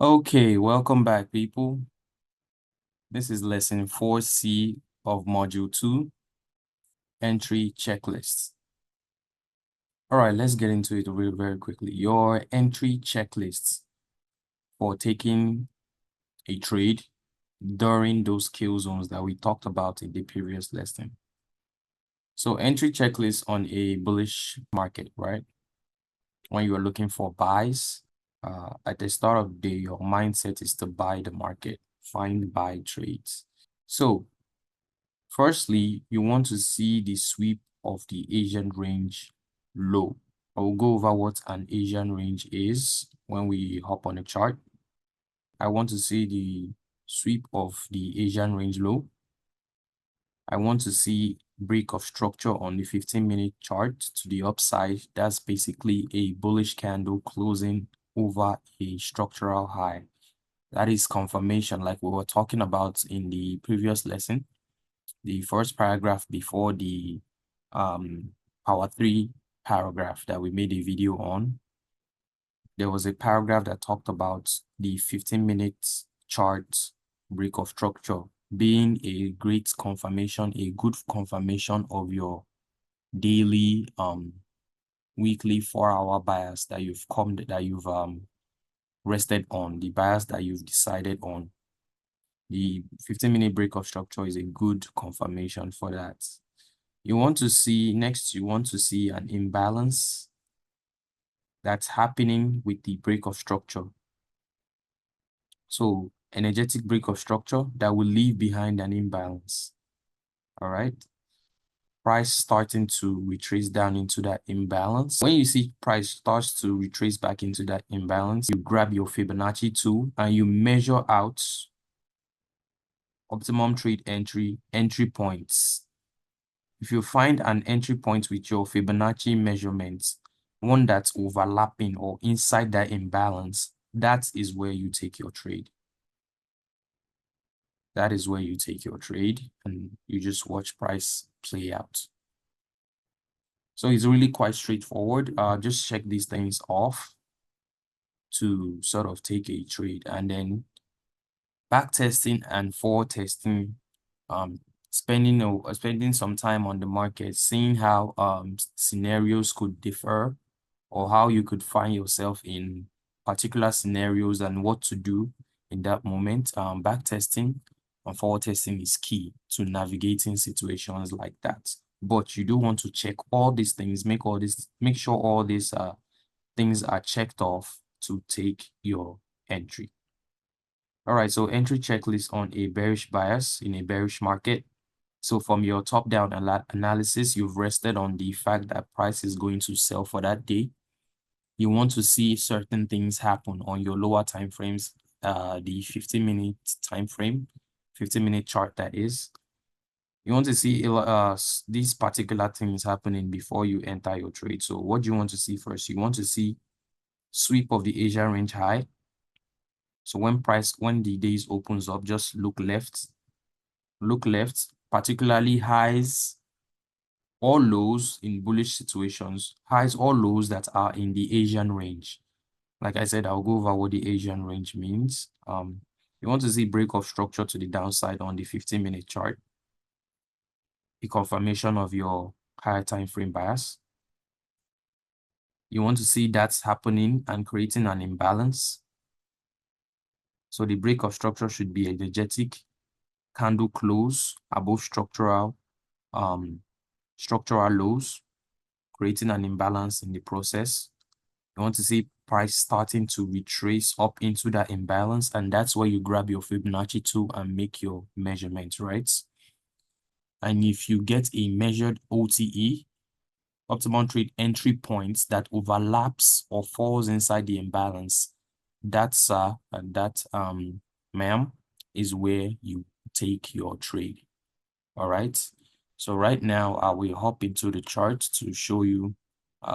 Okay, welcome back, people. This is lesson 4C of module 2, entry checklists. All right, let's get into it very quickly. Your entry checklists for taking a trade during those kill zones that we talked about in the previous lesson. So entry checklists on a bullish market, right? When you are looking for buys, at the start of the day, your mindset is to buy the market, find buy trades. So firstly, you want to see the sweep of the Asian range low. I will go over what an Asian range is when we hop on a chart. I want to see the sweep of the Asian range low. I want to see break of structure on the 15-minute chart to the upside. That's basically a bullish candle closing over a structural high. That is confirmation, like we were talking about in the previous lesson. The first paragraph before the power 3 paragraph that we made a video on, there was a paragraph that talked about the 15-minute chart break of structure being a great confirmation, a good confirmation of your daily weekly 4-hour bias that you've rested on, the bias that you've decided on. The 15-minute break of structure is a good confirmation for that. You want to see an imbalance that's happening with the break of structure. So energetic break of structure that will leave behind an imbalance. All right. Price starting to retrace down into that imbalance. When you see price starts to retrace back into that imbalance, you grab your Fibonacci tool and you measure out optimum trade entry points. If you find an entry point with your Fibonacci measurements, one that's overlapping or inside that imbalance, that is where you take your trade. That is where you take your trade and you just watch price play out. So it's really quite straightforward. Just check these things off to sort of take a trade, and then back testing and forward testing, spending some time on the market, seeing how scenarios could differ or how you could find yourself in particular scenarios and what to do in that moment. Back testing and forward testing is key to navigating situations like that. But you do want to check all these things, make sure all these things are checked off to take your entry. All right, so entry checklist on a bearish bias in a bearish market. So from your top-down analysis, you've rested on the fact that price is going to sell for that day. You want to see certain things happen on your lower time frames, the 15-minute time frame, 15-minute chart that is. You want to see these particular things happening before you enter your trade. So what do you want to see first? You want to see sweep of the Asian range high. So when the days opens up, just look left, particularly highs or lows in bullish situations, highs or lows that are in the Asian range. Like I said, I'll go over what the Asian range means. You want to see break of structure to the downside on the 15-minute chart, the confirmation of your higher time frame bias. You want to see that's happening and creating an imbalance. So the break of structure should be energetic, candle close above structural lows, creating an imbalance in the process. You want to see price starting to retrace up into that imbalance, and that's where you grab your Fibonacci tool and make your measurements, right? And if you get a measured OTE, optimum trade entry points, that overlaps or falls inside the imbalance, that's ma'am, is where you take your trade. All right. So right now, I will hop into the chart to show you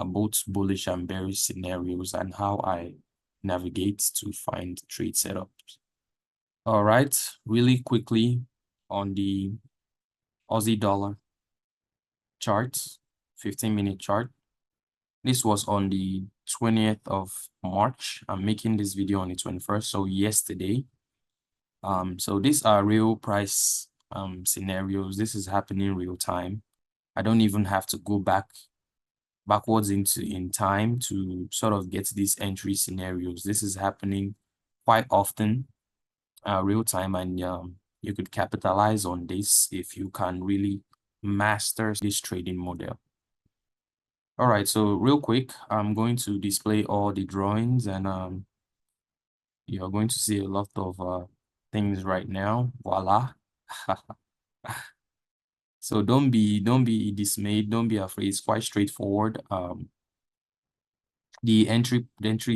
both bullish and bearish scenarios and how I navigate to find trade setups. All right, really quickly on the Aussie dollar chart, 15-minute chart. This was on the 20th of March. I'm making this video on the 21st, so yesterday. So these are real price scenarios. This is happening real time. I don't even have to go backwards in time to sort of get these entry scenarios. This is happening quite often, real time, and you could capitalize on this if you can really master this trading model. All right, so real quick, I'm going to display all the drawings, and you're going to see a lot of things right now. Voila. So don't be dismayed, don't be afraid. It's quite straightforward. The entry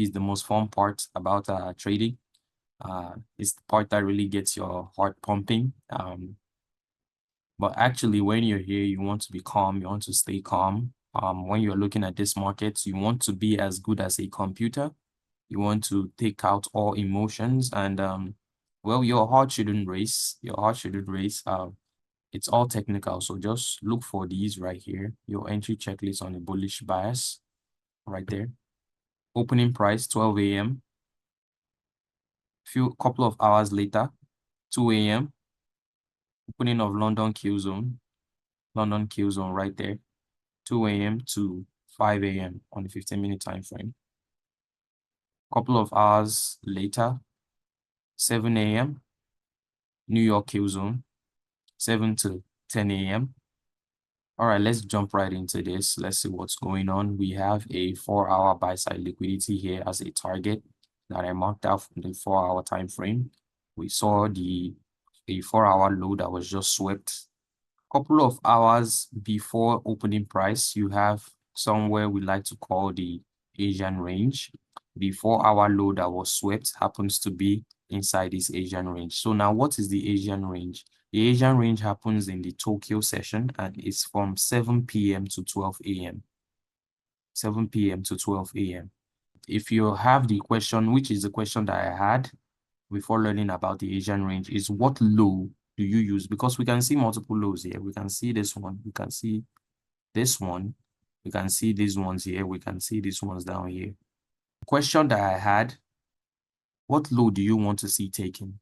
is the most fun part about trading. It's the part that really gets your heart pumping. But actually, when you're here, you want to be calm, you want to stay calm. When you're looking at this market, you want to be as good as a computer. You want to take out all emotions, and well, your heart shouldn't race. Your heart shouldn't race. It's all technical, so just look for these right here. Your entry checklist on a bullish bias, right there. Opening price 12 a.m. Couple of hours later, 2 a.m. Opening of London Q zone right there, 2 a.m. to 5 a.m. on the 15-minute time frame. Couple of hours later, 7 a.m. New York Q zone, 7 to 10 a.m. All right, let's jump right into this. Let's see what's going on. We have a 4-hour buy side liquidity here as a target that I marked out from the 4-hour time frame. We saw a 4-hour low that was just swept. Couple of hours before opening price, you have somewhere we like to call the Asian range. The 4-hour low that was swept happens to be inside this Asian range. So now what is the Asian range? The Asian range happens in the Tokyo session, and it's from 7 p.m. to 12 a.m. 7 p.m. to 12 a.m. If you have the question, which is the question that I had before learning about the Asian range, is what low do you use? Because we can see multiple lows here. We can see this one. We can see this one. We can see these ones here. We can see these ones down here. Question that I had, what low do you want to see taken?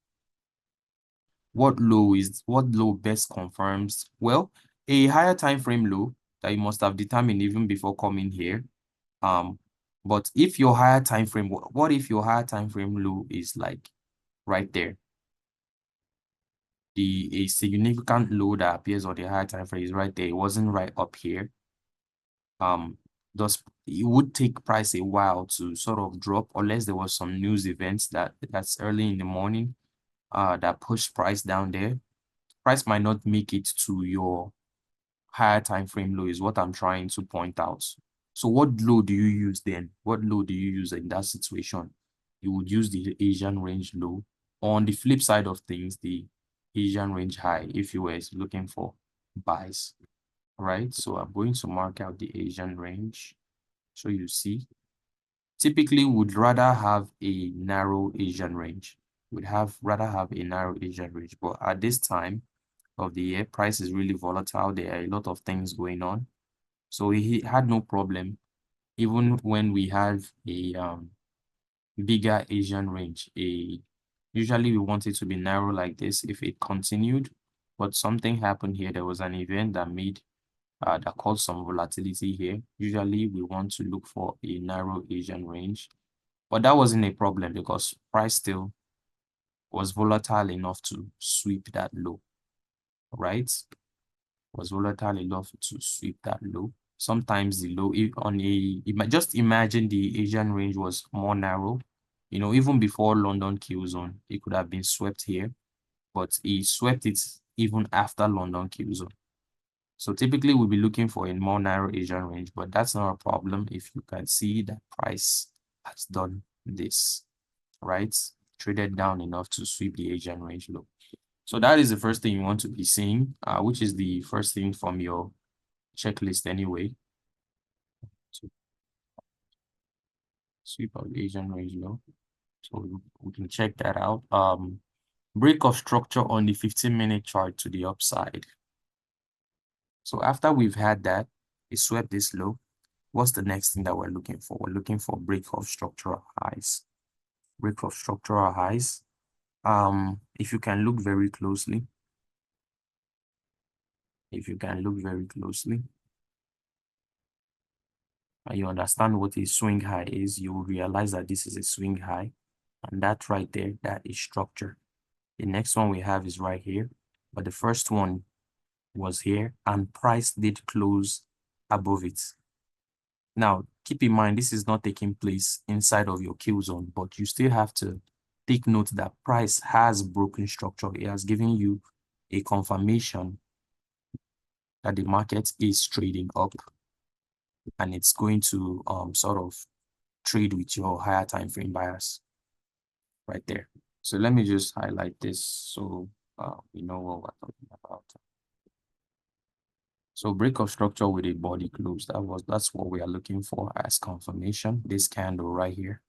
What low best confirms? Well, a higher time frame low that you must have determined even before coming here. But if your higher time frame, what if your higher time frame low is like right there? A significant low that appears on the higher time frame is right there. It wasn't right up here. It would take price a while to sort of drop unless there was some news events that's early in the morning that pushed price down there. Price might not make it to your higher time frame low is what I'm trying to point out. So what low do you use then? What low do you use in that situation? You would use the Asian range low. On the flip side of things, the Asian range high if you were looking for buys. Right, so I'm going to mark out the Asian range. So you see, typically would rather have a narrow Asian range. Rather have a narrow Asian range, but at this time of the year, price is really volatile. There are a lot of things going on. So he had no problem, even when we have a bigger Asian range. Usually we want it to be narrow like this if it continued, but something happened here. There was an event that made that caused some volatility here. Usually we want to look for a narrow Asian range, but that wasn't a problem because price still was volatile enough to sweep that low, right? Was volatile enough to sweep that low. Sometimes the low just imagine the Asian range was more narrow. You know, even before London Q zone, it could have been swept here, but he swept it even after London Q zone. So typically we'll be looking for a more narrow Asian range, but that's not a problem if you can see that price has done this, right? Traded down enough to sweep the Asian range low. So that is the first thing you want to be seeing, which is the first thing from your checklist anyway. So sweep of the Asian range low. So we can check that out. Break of structure on the 15-minute chart to the upside. So after we've had that, it swept this low. what's the next thing that we're looking for? We're looking for break of structural highs. Break of structural highs. If you can look very closely, and you understand what a swing high is, you will realize that this is a swing high, and that right there, that is structure. The next one we have is right here, but the first one was here, and price did close above it. Now, keep in mind, this is not taking place inside of your kill zone, but you still have to take note that price has broken structure. It has given you a confirmation that the market is trading up, and it's going to sort of trade with your higher time frame buyers right there. So let me just highlight this so we know what we're talking about. So break of structure with a body close. That's what we are looking for as confirmation. This candle right here.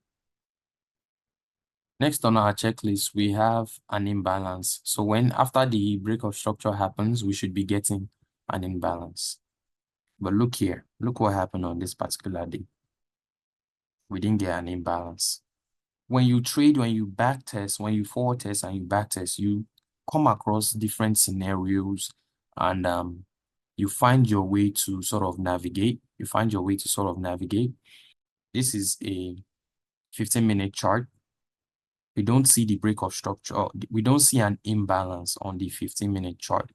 Next on our checklist, we have an imbalance. So after the break of structure happens, we should be getting an imbalance. But look here, look what happened on this particular day. We didn't get an imbalance. When you trade, when you back test, when you forward test and you back test, you come across different scenarios, and you find your way to sort of navigate. This is a 15-minute chart. We don't see the break of structure. We don't see an imbalance on the 15-minute chart.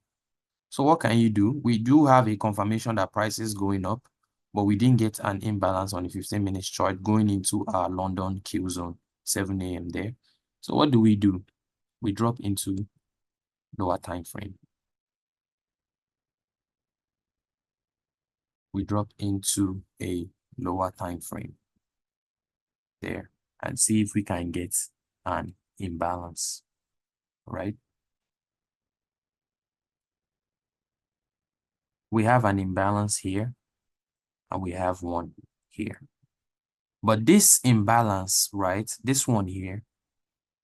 So what can you do? We do have a confirmation that price is going up, but we didn't get an imbalance on the 15-minute chart going into our London kill zone, 7 a.m. there. So what do? We drop into lower time frame. We drop into a lower time frame there and see if we can get an imbalance, right? We have an imbalance here, and we have one here. But this imbalance, right, this one here,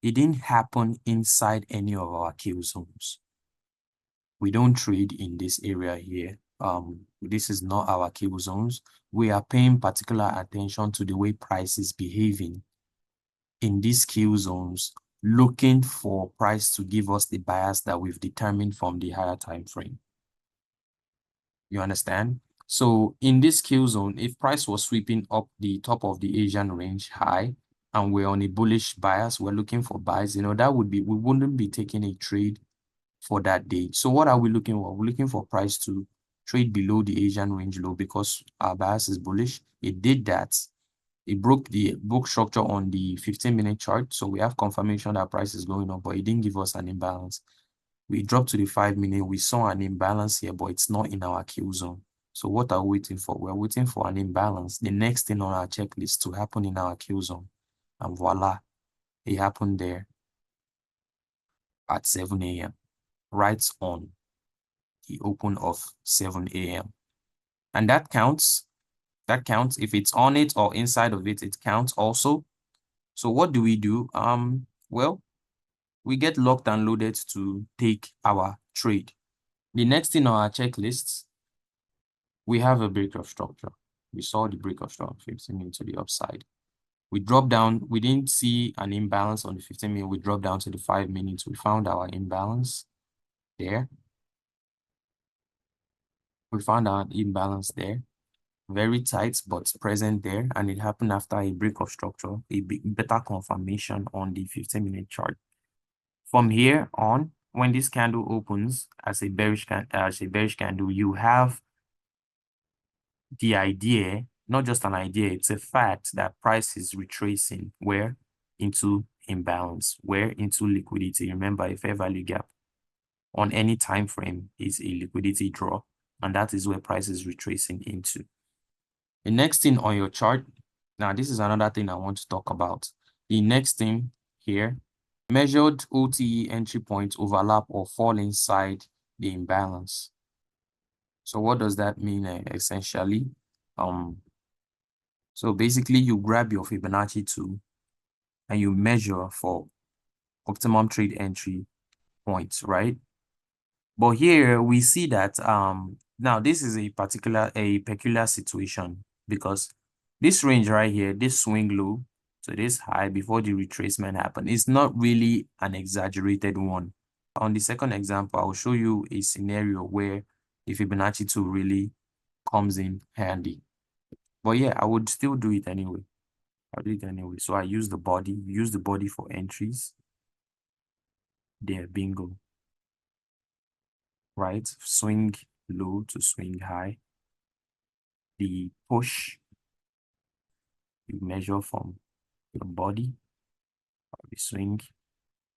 it didn't happen inside any of our kill zones. We don't trade in this area here. This is not our kill zones. We are paying particular attention to the way price is behaving in these kill zones, looking for price to give us the bias that we've determined from the higher time frame. You understand? So in this kill zone, if price was sweeping up the top of the Asian range high and we're on a bullish bias, we're looking for buys, that would be, we wouldn't be taking a trade for that day. So what are we looking for? We're looking for price to trade below the Asian range low because our bias is bullish. It did that. It broke the book structure on the 15-minute chart. So we have confirmation that price is going up, but it didn't give us an imbalance. We dropped to the 5-minute. We saw an imbalance here, but it's not in our kill zone. So what are we waiting for? We're waiting for an imbalance. The next thing on our checklist to happen in our kill zone. And voila, it happened there at 7 a.m. right on the open of 7 a.m. And that counts. That counts. If it's on it or inside of it, it counts also. So what do? Well, we get locked and loaded to take our trade. The next thing on our checklist, we have a break of structure. We saw the break of structure 15 minutes to the upside. We dropped down. We didn't see an imbalance on the 15 minute. We dropped down to the 5 minutes. We found our imbalance there. We found our imbalance there. Very tight, but present there. And it happened after a break of structure, a better confirmation on the 15-minute chart. From here on, when this candle opens as a bearish candle, you have the idea, not just an idea, it's a fact that price is retracing where? Into imbalance, where? Into liquidity. Remember, a fair value gap on any time frame is a liquidity draw, and that is where price is retracing into. The next thing on your chart, now this is another thing I want to talk about. The next thing here, measured OTE entry points overlap or fall inside the imbalance. So what does that mean essentially? So basically you grab your Fibonacci tool and you measure for optimum trade entry points, right? But here we see that now this is a peculiar situation. because this range right here, this swing low to this high before the retracement happened, is not really an exaggerated one. On the second example, I'll show you a scenario where the Fibonacci 2 really comes in handy. But yeah, I would still do it anyway. I'll do it anyway. So I use the body for entries. There, bingo. Right? Swing low to swing high. The push, you measure from your body, or the swing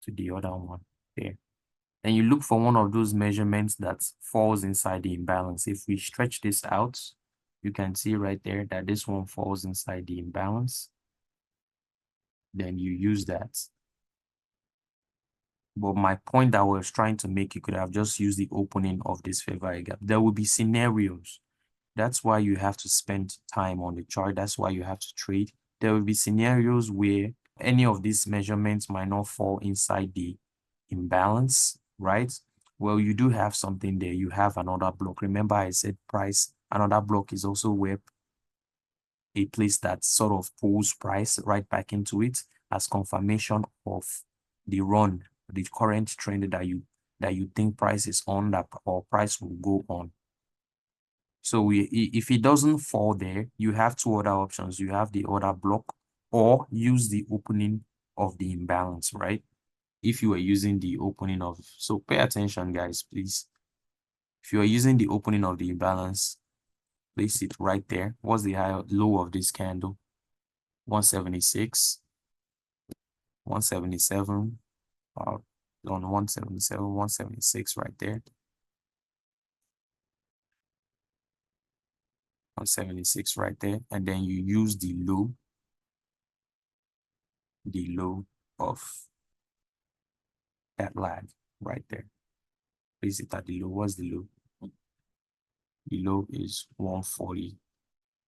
to the other one there. And you look for one of those measurements that falls inside the imbalance. If we stretch this out, you can see right there that this one falls inside the imbalance. Then you use that. But my point that I was trying to make, you could have just used the opening of this fair value gap. There will be scenarios. That's why you have to spend time on the chart. That's why you have to trade. There will be scenarios where any of these measurements might not fall inside the imbalance, right? Well, you do have something there. You have another block. Remember, I said price. Another block is also where a place that sort of pulls price right back into it as confirmation of the run, the current trend that you think price is on, that or price will go on. So if it doesn't fall there, you have two other options. You have the other block or use the opening of the imbalance, right? If you are using the opening of, so pay attention, guys, please. If you are using the opening of the imbalance, place it right there. What's the high low of this candle? 176, 177, on 177, 176 right there. 176 right there. And then you use the low of that lag right there. Place it at the low. What's the low? The low is 140,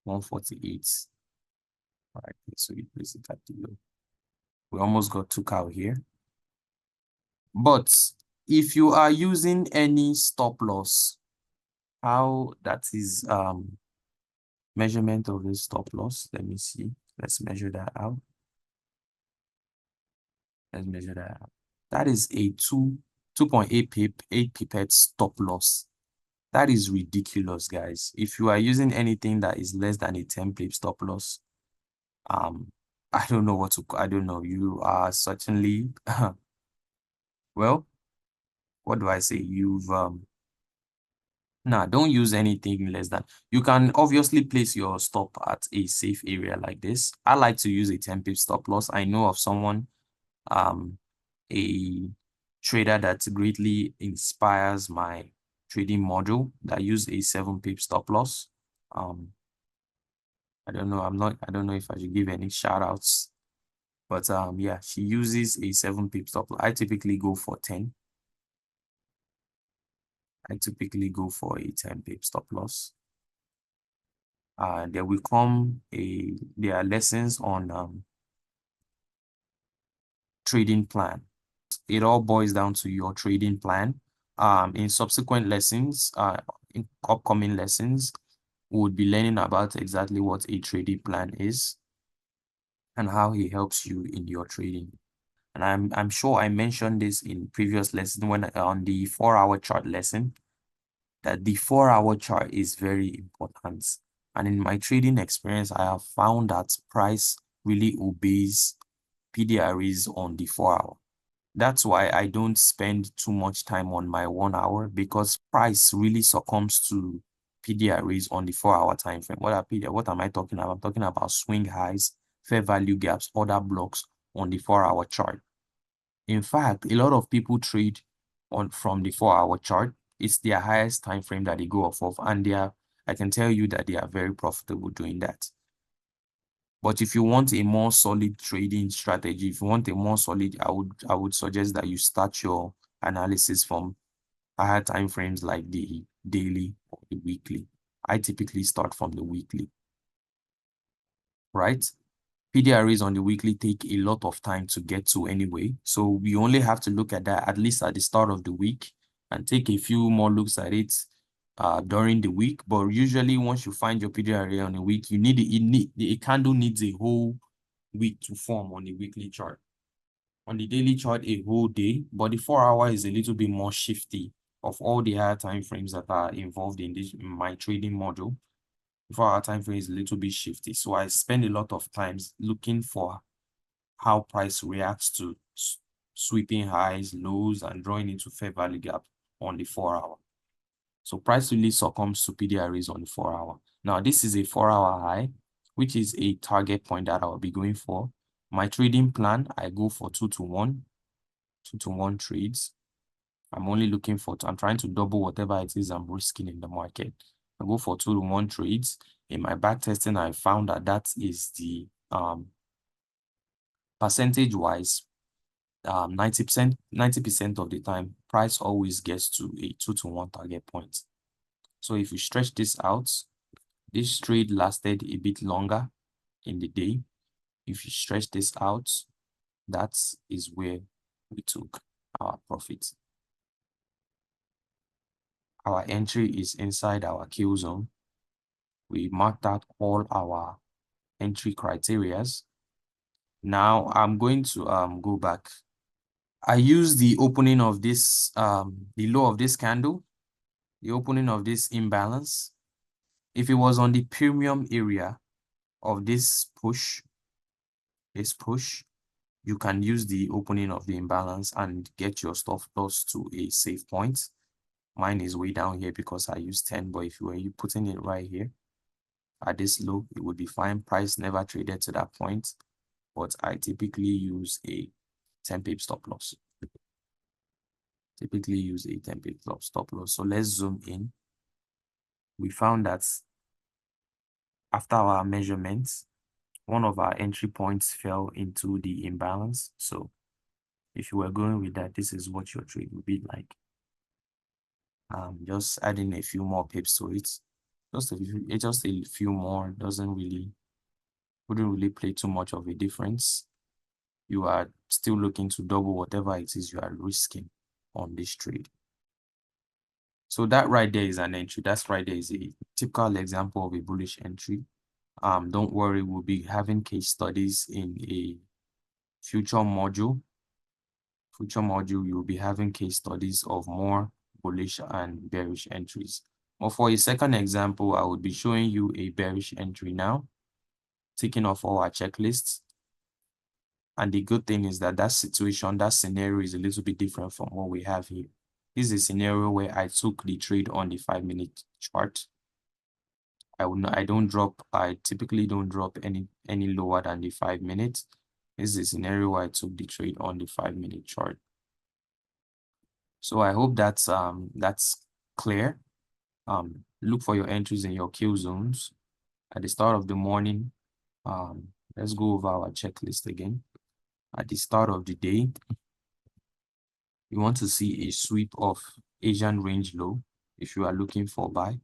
148. All right, so you place it at the low. We almost got took out here. But if you are using any stop loss, how that is measurement of the stop loss. Let me see. Let's measure that out. Let's measure that out. That is a 2.8 pip, 8 pipette stop loss. That is ridiculous, guys. If you are using anything that is less than a 10 pip stop loss, I don't know what to, I don't know. You are certainly, well, what do I say? You've, don't use anything less than, you can obviously place your stop at a safe area like this. I like to use a 10 pip stop loss. I know of someone, a trader that greatly inspires my trading module that use a 7 pip stop loss. I don't know. I don't know if I should give any shout outs, but yeah, she uses a 7 pip stop loss. I typically go for 10. I typically go for a 10 pip stop loss. There will come there are lessons on trading plan. It all boils down to your trading plan. In subsequent lessons, in upcoming lessons, we would be learning about exactly what a trading plan is and how it helps you in your trading. And I'm sure I mentioned this in previous lesson when on the 4-hour chart lesson, that the 4-hour chart is very important. And in my trading experience, I have found that price really obeys PDREs on the 4-hour. That's why I don't spend too much time on my 1 hour, because price really succumbs to PDREs on the 4-hour time frame. What am I talking about? I'm talking about swing highs, fair value gaps, other blocks on the 4-hour chart. In fact, a lot of people trade from the 4-hour chart. It's their highest time frame that they go off of, and I can tell you that they are very profitable doing that. But if you want a more solid trading strategy, if you want a more solid, I would suggest that you start your analysis from higher time frames like the daily or the weekly. I typically start from the weekly, right? PDREs on the weekly take a lot of time to get to anyway. So we only have to look at that at least at the start of the week and take a few more looks at it during the week, but usually once you find your period area on a week, a candle needs a whole week to form on a weekly chart. On the daily chart, a whole day, but the 4-hour is a little bit more shifty of all the higher time frames that are involved in my trading module. The 4-hour time frame is a little bit shifty, so I spend a lot of times looking for how price reacts to sweeping highs, lows, and drawing into fair value gap on the 4-hour. So price really succumbs to PDRAs on the 4-hour. Now, this is a 4-hour high, which is a target point that I'll be going for. My trading plan, I go for 2-to-1 trades. I'm only looking for, I'm trying to double whatever it is I'm risking in the market. I go for 2-to-1 trades. In my back testing, I found that that is the percentage-wise, 90% of the time, price always gets to a 2-to-1 target point. So if you stretch this out, this trade lasted a bit longer in the day. If you stretch this out, that is where we took our profit. Our entry is inside our kill zone. We marked out all our entry criterias. Now I'm going to go back. I use the opening of this, the low of this candle, the opening of this imbalance. If it was on the premium area of this push, you can use the opening of the imbalance and get your stop loss to a safe point. Mine is way down here because I use 10, but if you were putting it right here at this low, it would be fine. Price never traded to that point, but I typically use a 10 pip stop loss. Typically use a 10 pip stop loss. So let's zoom in. We found that after our measurements, one of our entry points fell into the imbalance. So if you were going with that, this is what your trade would be like. Just adding a few more pips to it. Just a few more wouldn't really play too much of a difference. You are still looking to double whatever it is you are risking on this trade. So that right there is an entry. That's right there is a typical example of a bullish entry. Don't worry, we'll be having case studies in a future module. You'll be having case studies of more bullish and bearish entries. But for a second example, I would be showing you a bearish entry now, taking off all our checklists. And the good thing is that that scenario is a little bit different from what we have here. This is a scenario where I took the trade on the 5-minute chart. I typically don't drop any lower than the 5 minutes. This is a scenario where I took the trade on the 5-minute chart. So I hope that's clear. Look for your entries in your kill zones at the start of the morning. Let's go over our checklist again. At the start of the day, you want to see a sweep of Asian range low if you are looking for buy.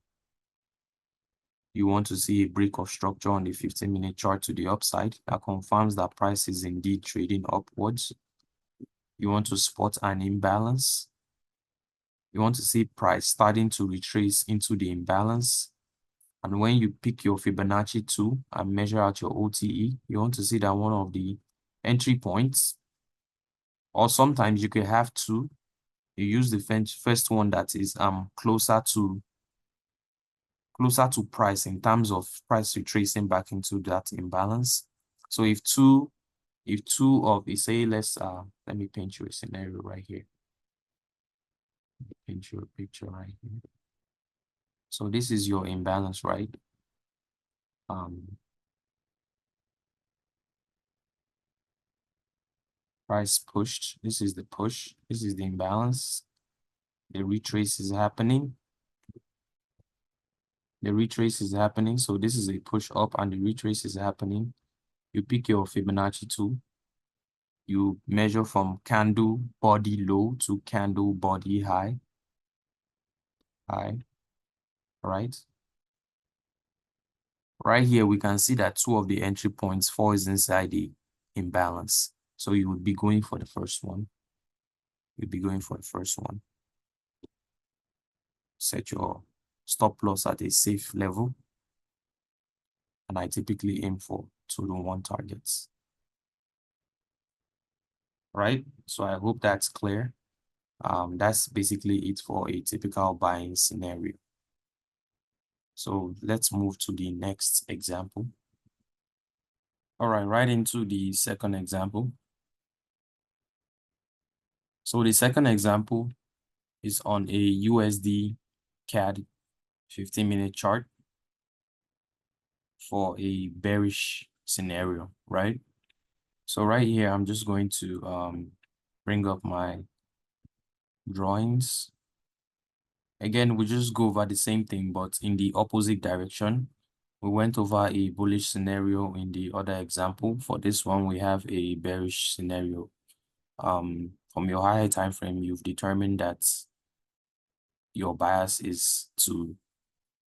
You want to see a break of structure on the 15-minute chart to the upside that confirms that price is indeed trading upwards. You want to spot an imbalance. You want to see price starting to retrace into the imbalance. And when you pick your Fibonacci 2 and measure out your OTE, you want to see that one of the entry points, or sometimes you could have two. You use the first one that is closer to price in terms of price retracing back into that imbalance. So if two of, say, let me paint you a scenario right here. Paint you a picture right here. So this is your imbalance, right? Price pushed. This is the push. This is the imbalance. The retrace is happening. So this is a push up and the retrace is happening. You pick your Fibonacci 2. You measure from candle body low to candle body high. Right? Right here, we can see that two of the entry points falls inside the imbalance. So you would be going for the first one. Set your stop loss at a safe level, and I typically aim for 2-to-1 targets. Right? So I hope that's clear. That's basically it for a typical buying scenario. So let's move to the next example. All right, right into the second example. So the second example is on a USD CAD 15-minute chart for a bearish scenario, right? So right here, I'm just going to bring up my drawings. Again, we just go over the same thing, but in the opposite direction. We went over a bullish scenario in the other example. For this one, we have a bearish scenario. From your higher time frame, you've determined that your bias is to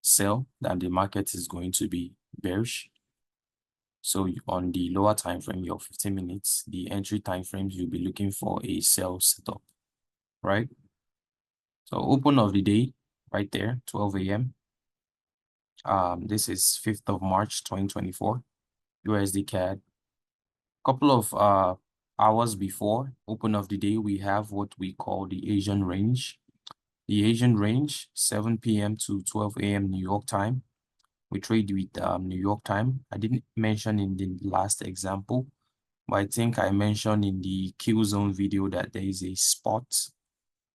sell, that the market is going to be bearish. So on the lower time frame, your 15 minutes, the entry time frames, you'll be looking for a sell setup, right? So open of the day, right there, 12 a.m. This is 5th of March, 2024, USD CAD. Couple of hours before open of the day, we have what we call the Asian range. The Asian range, 7 p.m. to 12 a.m. New York time. We trade with New York time. I didn't mention in the last example, but I think I mentioned in the Kill Zone video that there is a spot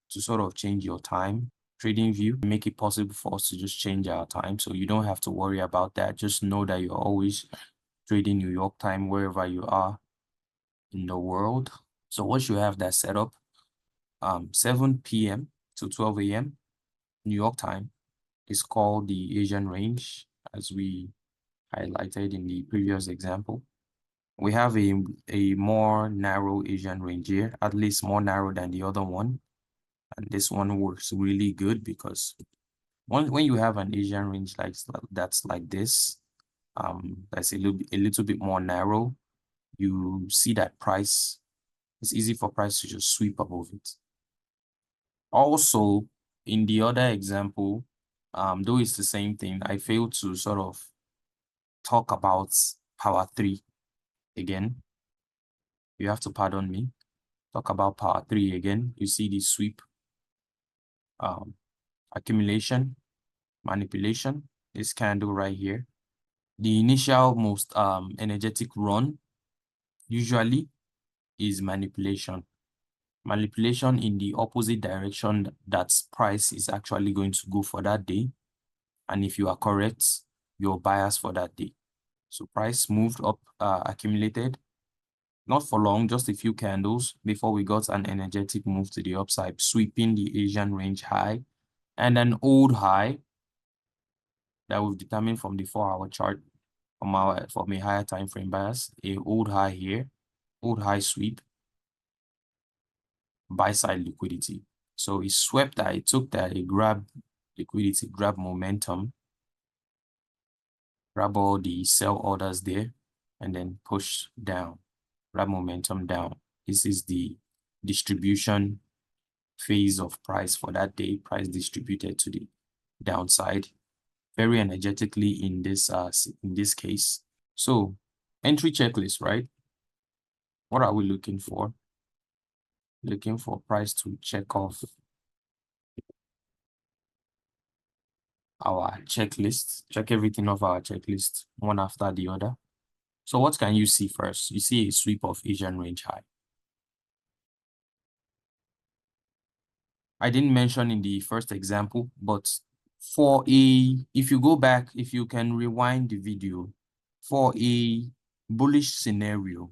to sort of change your time. Trading View make it possible for us to just change our time, so you don't have to worry about that. Just know that you're always trading New York time wherever you are in the world. So once you have that set up, 7 p.m. to 12 a.m. New York time is called the Asian range, as we highlighted in the previous example. We have a more narrow Asian range here, at least more narrow than the other one. And this one works really good because when you have an Asian range that's like this, that's a little bit more narrow, you see that price, it's easy for price to just sweep above it. Also, in the other example, though it's the same thing, I failed to sort of talk about power 3 again. You have to pardon me. Talk about power 3 again. You see the sweep, accumulation, manipulation, this candle right here. The initial most energetic run usually is manipulation. Manipulation in the opposite direction that price is actually going to go for that day. And if you are correct, your bias for that day. So price moved up, accumulated, not for long, just a few candles before we got an energetic move to the upside, sweeping the Asian range high and an old high that we've determined from the 4-hour chart from a higher time frame bias, a old high here, old high sweep, buy side liquidity. So it swept that, it took that, it grabbed liquidity, grabbed momentum, grab all the sell orders there, and then push down, grab momentum down. This is the distribution phase of price for that day, price distributed to the downside very energetically in this case. So entry checklist, right? What are we looking for? Looking for price to check off our checklist, check everything off our checklist one after the other. So what can you see first? You see a sweep of Asian range high. I didn't mention in the first example, but if you go back, if you can rewind the video, for a bullish scenario,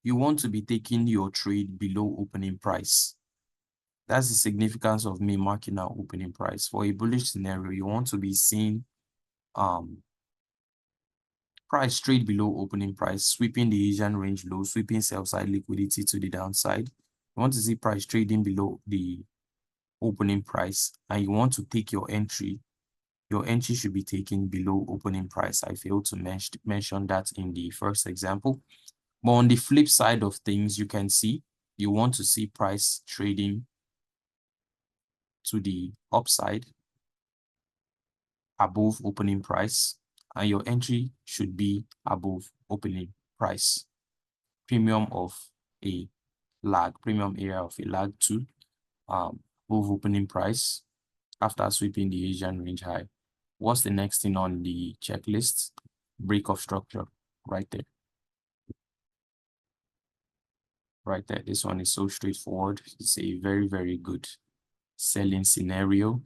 you want to be taking your trade below opening price. That's the significance of me marking out opening price. For a bullish scenario, you want to be seeing price trade below opening price, sweeping the Asian range low, sweeping sell side liquidity to the downside. You want to see price trading below the opening price, and you want to take your entry should be taken below opening price. I failed to mention that in the first example. But on the flip side of things, you can see you want to see price trading to the upside above opening price, and your entry should be above opening price. Premium of a lag, premium area of a lag 2, above opening price after sweeping the Asian range high. What's the next thing on the checklist? Break of structure, right there. Right there. This one is so straightforward. It's a very, very good selling scenario.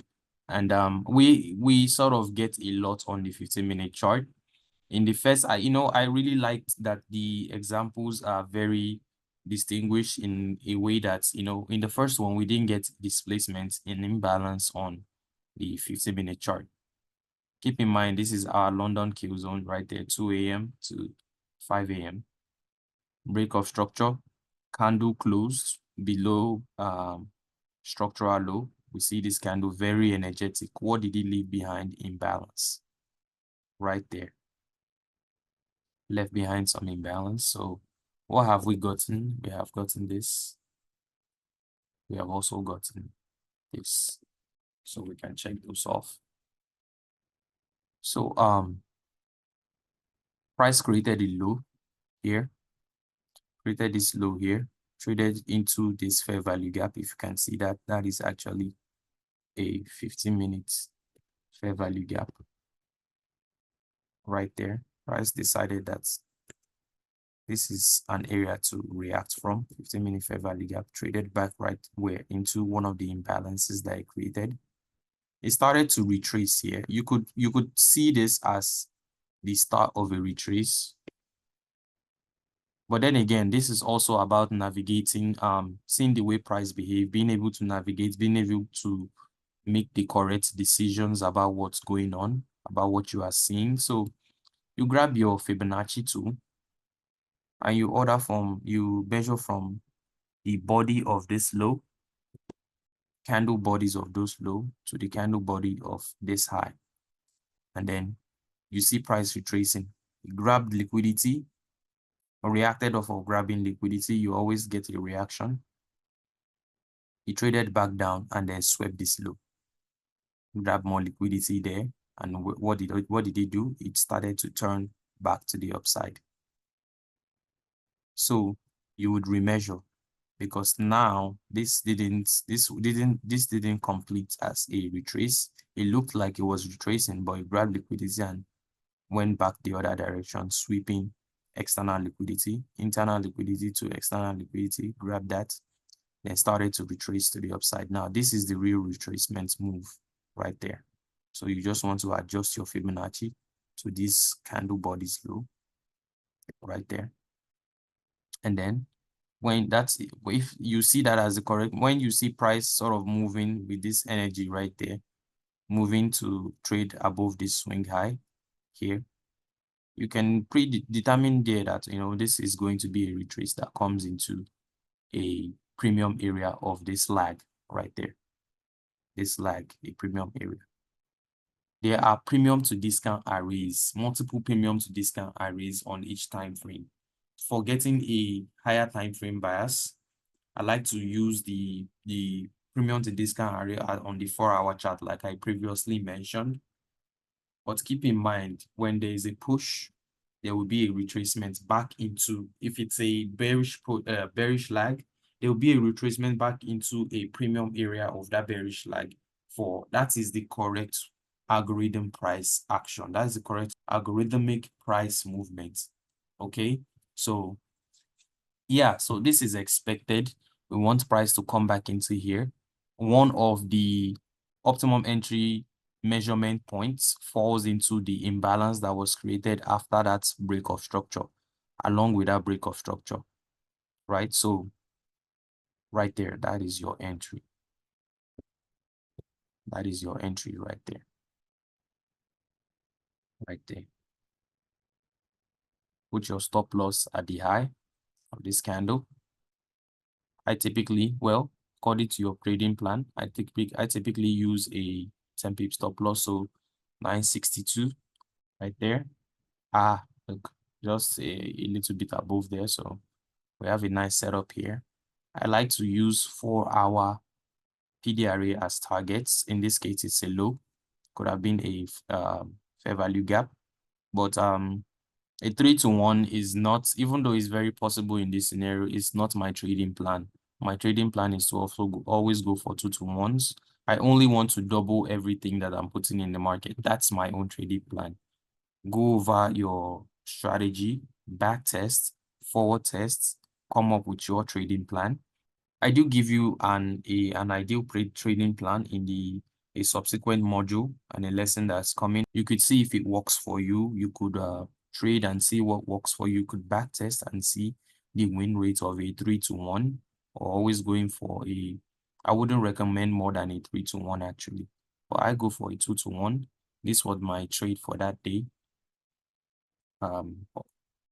And we sort of get a lot on the 15-minute chart. In the first, I really liked that the examples are very distinguished in a way that, in the first one, we didn't get displacement and imbalance on the 15-minute chart. Keep in mind, this is our London kill zone right there, 2 a.m. to 5 a.m. Break of structure, candle closed below structural low. We see this candle very energetic. What did it leave behind? Imbalance. Right there. Left behind some imbalance. So what have we gotten? We have gotten this. We have also gotten this. So we can check those off. So price created a low here, created this low here, traded into this fair value gap. If you can see that, that is actually a 15-minute fair value gap right there. Price decided that this is an area to react from. 15-minute fair value gap, traded back right where into one of the imbalances that it created. It started to retrace here. You could see this as the start of a retrace. But then again, this is also about navigating, seeing the way price behave, being able to navigate, being able to make the correct decisions about what's going on, about what you are seeing. So you grab your Fibonacci tool and you measure from the body of this low, candle bodies of those low to the candle body of this high. And then you see price retracing. You grab liquidity, or reacted off of grabbing liquidity, you always get a reaction. He traded back down and then swept this low. Grab more liquidity there. And what did he do? It started to turn back to the upside. So you would remeasure, because now this didn't complete as a retrace. It looked like it was retracing, but it grabbed liquidity and went back the other direction, sweeping external liquidity, internal liquidity to external liquidity, grab that, then started to retrace to the upside. Now, this is the real retracement move right there. So you just want to adjust your Fibonacci to this candle bodies low right there. And then if you see that as the correct, when you see price sort of moving with this energy right there, moving to trade above this swing high here, you can predetermine there that, this is going to be a retrace that comes into a premium area of this lag right there. This lag, a premium area. There are premium to discount arrays, multiple premium to discount arrays on each time frame. For getting a higher time frame bias, I like to use the premium to discount array on the 4-hour chart, like I previously mentioned. But keep in mind, when there is a push, there will be a retracement back into, if it's a bearish lag, there will be a retracement back into a premium area of that bearish lag. That is the correct algorithm price action. That is the correct algorithmic price movement. Okay, so yeah, so this is expected. We want price to come back into here. One of the optimum entry measurement points falls into the imbalance that was created after that break of structure, along with that break of structure, right? So right there, that is your entry. That is your entry right there. Right there. Put your stop loss at the high of this candle. I typically, according to your trading plan, I typically use a 10 pip stop loss, so 962 right there. Look, just a little bit above there, so we have a nice setup here. I like to use 4-hour PD array as targets. In this case, it's a low. could have been a fair value gap, but a 3-to-1 is not, even though it's very possible in this scenario, it's not my trading plan. My trading plan is to also always go for 2-to-1s. I only want to double everything that I'm putting in the market. That's my own trading plan. Go over your strategy, back test, forward tests, come up with your trading plan. I do give you an ideal trading plan in a subsequent module and a lesson that's coming. You could see if it works for you. You could trade and see what works for you. You could back test and see the win rate of a 3-to-1, or always going for I wouldn't recommend more than a 3-to-1 actually, but I go for a 2-to-1. This was my trade for that day.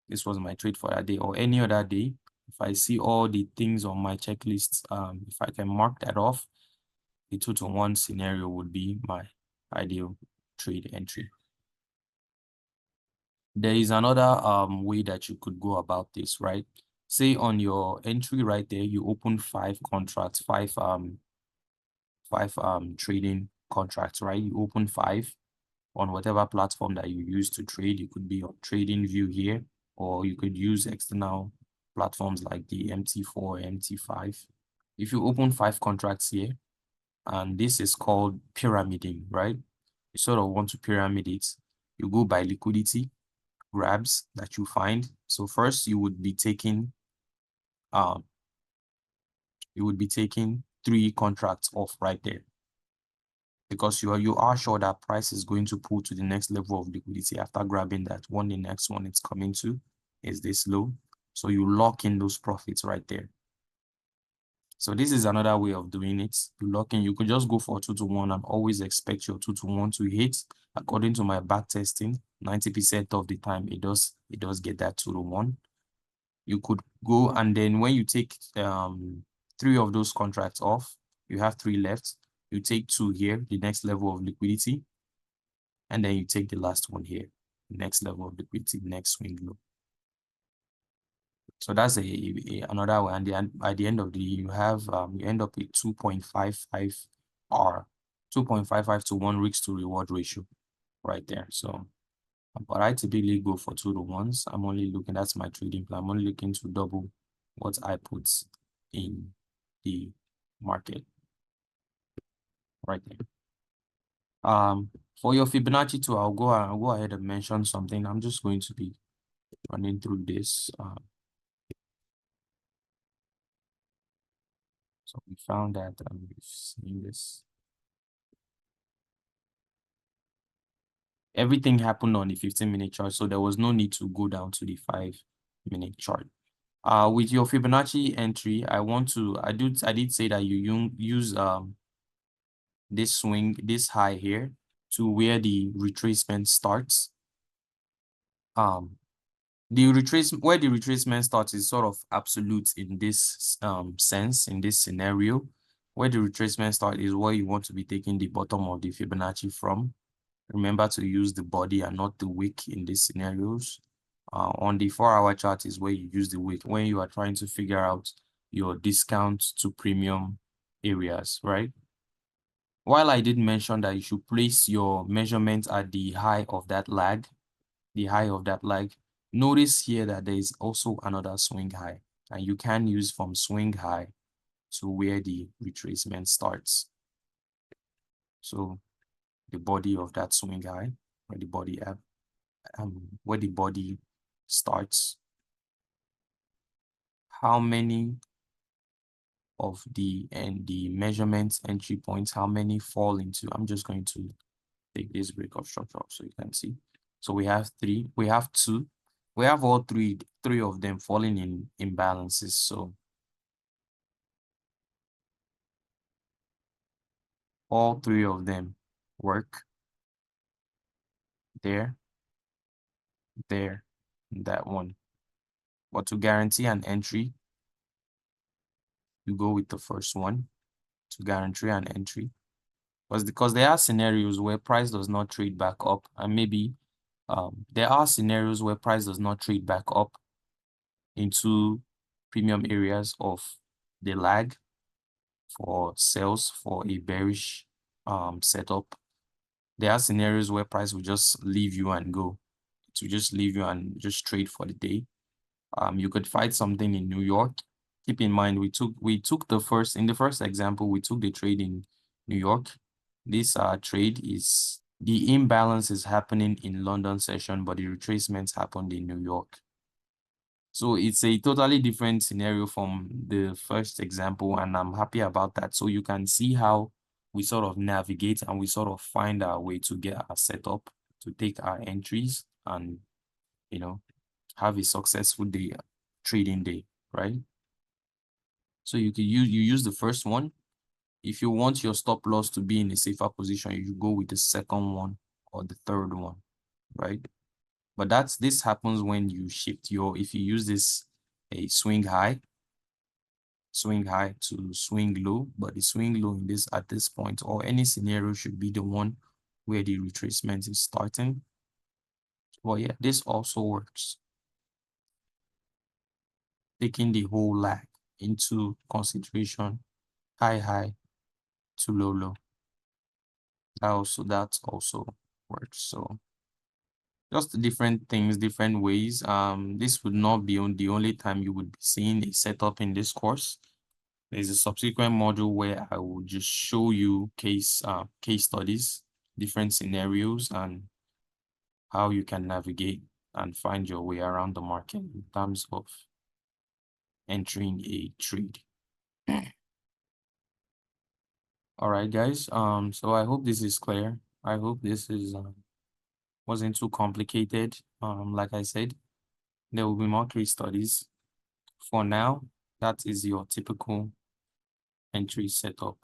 This was my trade for that day, or any other day. If I see all the things on my checklist, if I can mark that off, the 2-to-1 scenario would be my ideal trade entry. There is another way that you could go about this, right? Say on your entry right there, you open 5 contracts, five trading contracts, right? You open 5 on whatever platform that you use to trade. You could be on TradingView here, or you could use external platforms like the MT4, MT5. If you open 5 contracts here, and this is called pyramiding, right? You sort of want to pyramid it. You go by liquidity grabs that you find. So first you would be taking 3 contracts off right there, because you are sure that price is going to pull to the next level of liquidity after grabbing that one. The next one it's coming to is this low, so you lock in those profits right there. So this is another way of doing it. You lock in. You could just go for 2-to-1 and always expect your 2-to-1 to hit. According to my back testing, 90% of the time it does get that 2-to-1. You could go, and then when you take 3 of those contracts off, you have 3 left. You take 2 here, the next level of liquidity, and then you take the last one here, next level of liquidity, next swing low. So that's another one. And then by the end of the day, you have you end up with 2.55 R, 2.55 to 1 risk to reward ratio right there. So, but I typically go for 2-to-1s. I'm only looking, that's my trading plan. I'm only looking to double what I put in the market right there. For your Fibonacci too, I'll go ahead and mention something. I'm just going to be running through this. So we found that we've seen this. Everything happened on the 15-minute chart, so there was no need to go down to the 5-minute chart. With your Fibonacci entry, I did say that you use this swing, this high here, to where the retracement starts. Where the retracement starts is sort of absolute in this sense, in this scenario. Where the retracement starts is where you want to be taking the bottom of the Fibonacci from. Remember to use the body and not the wick in these scenarios. On the 4-hour chart is where you use the wick when you are trying to figure out your discount to premium areas, right? While I did mention that you should place your measurement at the high of that lag, notice here that there is also another swing high, and you can use from swing high to where the retracement starts. So the body of that swing high, where the body starts, how many of the measurement entry points, how many fall into, I'm just going to take this break of structure up so you can see. So we have 3, we have 2, we have all three of them falling in imbalances. So all 3 of them work there, that one. But to guarantee an entry, you go with the first one to guarantee an entry. Because there are scenarios where price does not trade back up, and maybe there are scenarios where price does not trade back up into premium areas of the lag for sales for a bearish setup. there are scenarios where price will just leave you and go. To just leave you and just trade for the day. You could fight something in New York. Keep in mind, we took in the first example, we took the trade in New York. This trade is the imbalance is happening in London session, but the retracements happened in New York. So it's a totally different scenario from the first example, and I'm happy about that. So you can see how we sort of navigate and we sort of find our way to get our setup, to take our entries and, you know, have a successful day, trading day, right? So you use the first one. If you want your stop loss to be in a safer position, you go with the second one or the third one, right? But this happens when you shift if you use this a swing high to swing low, but the swing low in this at this point or any scenario should be the one where the retracement is starting. Well, yeah, this also works. Taking the whole lag into consideration, high to low. That also works. So just different things, different ways. This would not be the only time you would be seeing a setup in this course. There's a subsequent module where I will just show you case studies, different scenarios, and how you can navigate and find your way around the market in terms of entering a trade. All right, guys. So I hope this is clear. I hope this is wasn't too complicated. Like I said, there will be more case studies. For now, that is your typical entry setup.